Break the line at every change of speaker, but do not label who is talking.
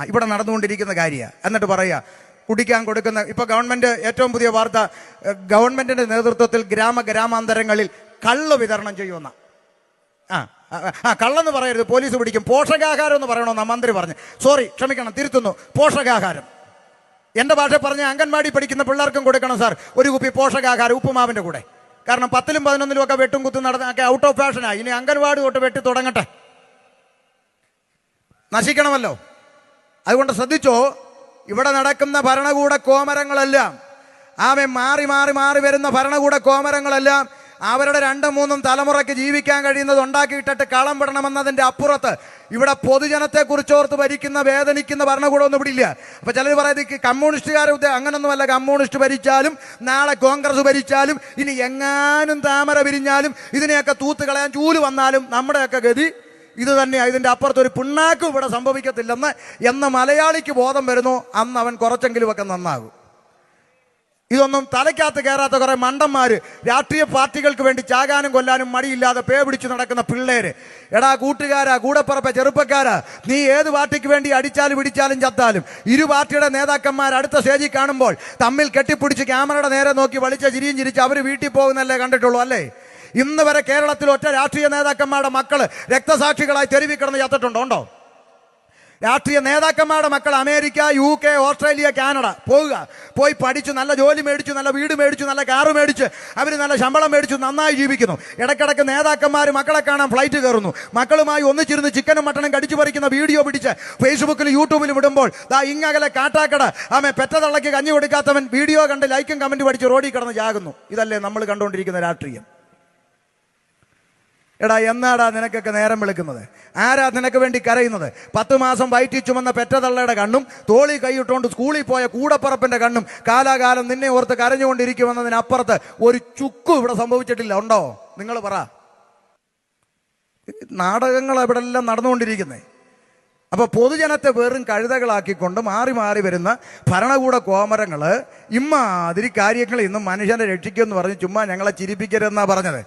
ഇവിടെ നടന്നുകൊണ്ടിരിക്കുന്ന കാര്യമാണ്. എന്നിട്ട് പറയുക കുടിക്കാൻ കൊടുക്കുന്ന, ഇപ്പൊ ഗവൺമെന്റ് ഏറ്റവും പുതിയ വാർത്ത, ഗവൺമെന്റിന്റെ നേതൃത്വത്തിൽ ഗ്രാമാന്തരങ്ങളിൽ കള്ള് വിതരണം ചെയ്യുമെന്ന. കള്ളെന്ന് പറയരുത്, പോലീസ് പിടിക്കും. പോഷകാഹാരം എന്ന് പറയണമെന്നാ മന്ത്രി പറഞ്ഞു. സോറി, ക്ഷമിക്കണം, തിരുത്തുന്നു, പോഷകാഹാരം. എൻ്റെ ഭാഷ പറഞ്ഞ അംഗൻവാടി പഠിക്കുന്ന പിള്ളേർക്കും കൊടുക്കണം സാർ ഒരു കുപ്പി പോഷകാഹാരം ഉപ്പുമാവിൻ്റെ കൂടെ. കാരണം 10ലും 11ലും ഒക്കെ വെട്ടും കുത്തും നടന്നൊക്കെ ഔട്ട് ഓഫ് ഫാഷനായി. ഇനി അംഗൻവാടി തൊട്ട് വെട്ടി തുടങ്ങട്ടെ, നശിക്കണമല്ലോ. അതുകൊണ്ട് ശ്രദ്ധിച്ചോ, ഇവിടെ നടക്കുന്ന ഭരണകൂട കോമരങ്ങളെല്ലാം, മാറി മാറി മാറി വരുന്ന ഭരണകൂട കോമരങ്ങളെല്ലാം അവരുടെ 2-3 തലമുറയ്ക്ക് ജീവിക്കാൻ കഴിയുന്നത് ഉണ്ടാക്കിയിട്ടിട്ട് കളം വിടണമെന്നതിൻ്റെ അപ്പുറത്ത് ഇവിടെ പൊതുജനത്തെക്കുറിച്ചോർത്ത് ഭരിക്കുന്ന വേദനിക്കുന്ന ഭരണകൂടമൊന്നും ഇവിടെ ഇല്ല. അപ്പൊ ചിലർ പറയുന്നത് കമ്മ്യൂണിസ്റ്റുകാരെ അങ്ങനൊന്നുമല്ല. കമ്മ്യൂണിസ്റ്റ് ഭരിച്ചാലും നാളെ കോൺഗ്രസ് ഭരിച്ചാലും ഇനി എങ്ങാനും താമര വിരിഞ്ഞാലും ഇതിനെയൊക്കെ തൂത്ത് കളയാൻ ചൂല് വന്നാലും നമ്മുടെയൊക്കെ ഗതി ഇത് തന്നെയാണ്. ഇതിൻ്റെ അപ്പുറത്ത് ഒരു പിണ്ണാക്കും ഇവിടെ സംഭവിക്കത്തില്ലെന്ന് മലയാളിക്ക് ബോധം വരുന്നു, അന്ന് അവൻ കുറച്ചെങ്കിലുമൊക്കെ നന്നാകും. ഇതൊന്നും തലയ്ക്കകത്ത് കയറാത്ത കുറെ മണ്ടന്മാര്, രാഷ്ട്രീയ പാർട്ടികൾക്ക് വേണ്ടി ചാകാനും കൊല്ലാനും മടിയില്ലാതെ പേ പിടിച്ചു നടക്കുന്ന പിള്ളേര്. എടാ കൂട്ടുകാരാ, കൂടപ്പുറപ്പ, ചെറുപ്പക്കാരാ, നീ ഏത് പാർട്ടിക്ക് വേണ്ടി അടിച്ചാലും പിടിച്ചാലും ചത്താലും ഇരു പാർട്ടിയുടെ നേതാക്കന്മാർ അടുത്ത സ്റ്റേജിൽ കാണുമ്പോൾ തമ്മിൽ കെട്ടിപ്പിടിച്ച് ക്യാമറയുടെ നേരെ നോക്കി വലിച്ച ചിരിയും ചിരിച്ച് അവർ വീട്ടിൽ പോകുന്നല്ലേ കണ്ടിട്ടുള്ളൂ അല്ലേ? ഇന്ന് വരെ കേരളത്തിൽ ഒറ്റ രാഷ്ട്രീയ നേതാക്കന്മാരുടെ മക്കള് രക്തസാക്ഷികളായി തെരുവിൽ കിടന്ന് ചത്തിട്ടുണ്ടോ? രാഷ്ട്രീയ നേതാക്കന്മാരുടെ മക്കൾ അമേരിക്ക, UK, ഓസ്ട്രേലിയ, കാനഡ പോയി പഠിച്ചു, നല്ല ജോലി മേടിച്ചു, നല്ല വീട് മേടിച്ചു, നല്ല കാറ് മേടിച്ച് അവർ നല്ല ശമ്പളം മേടിച്ചു, നന്നായി ജീവിക്കുന്നു. ഇടയ്ക്കിടയ്ക്ക് നേതാക്കന്മാർ മക്കളെ കാണാൻ ഫ്ലൈറ്റ് കയറുന്നു, മക്കളുമായി ഒന്നിച്ചിരുന്ന് ചിക്കനും മട്ടനും കടിച്ചു പറിക്കുന്ന വീഡിയോ പിടിച്ച് ഫേസ്ബുക്കിലും യൂട്യൂബിലും ഇടുമ്പോൾ ഇങ്ങകലെ കാട്ടാക്കട പെറ്റ തള്ളയ്ക്ക് കഞ്ഞി കൊടുക്കാത്തവൻ വീഡിയോ കണ്ട് ലൈക്കും കമന്റ് പഠിച്ച് റോഡിൽ കിടന്ന് ജാകുന്നു. ഇതല്ലേ നമ്മൾ കണ്ടുകൊണ്ടിരിക്കുന്ന രാഷ്ട്രീയം? എടാ, എന്നാടാ നിനക്കൊക്കെ നേരം വിളിക്കുന്നത്? ആരാ നിനക്ക് വേണ്ടി കരയുന്നത്? 10 മാസം വയറ്റിൽ ചുമന്ന പെറ്റതള്ളയുടെ കണ്ണും തോളി കൈയിട്ടുകൊണ്ട് സ്കൂളിൽ പോയ കൂടപ്പറപ്പിന്റെ കണ്ണും കാലാകാലം നിന്നെ ഓർത്ത് കരഞ്ഞുകൊണ്ടിരിക്കുമെന്നതിനപ്പുറത്ത് ഒരു ചുക്കും ഇവിടെ സംഭവിച്ചിട്ടില്ല. ഉണ്ടോ? നിങ്ങൾ പറ. നാടകങ്ങൾ ഇവിടെ എല്ലാം നടന്നുകൊണ്ടിരിക്കുന്നത്. അപ്പൊ പൊതുജനത്തെ വെറും കഴുതകളാക്കിക്കൊണ്ട് മാറി മാറി വരുന്ന ഭരണകൂട കോമരങ്ങള് ഇമ്മാതിരി കാര്യങ്ങൾ ഇന്നും മനുഷ്യനെ രക്ഷിക്കുമെന്ന് പറഞ്ഞ് ചുമ്മാ ഞങ്ങളെ ചിരിപ്പിക്കരുതെന്നാ പറഞ്ഞത്.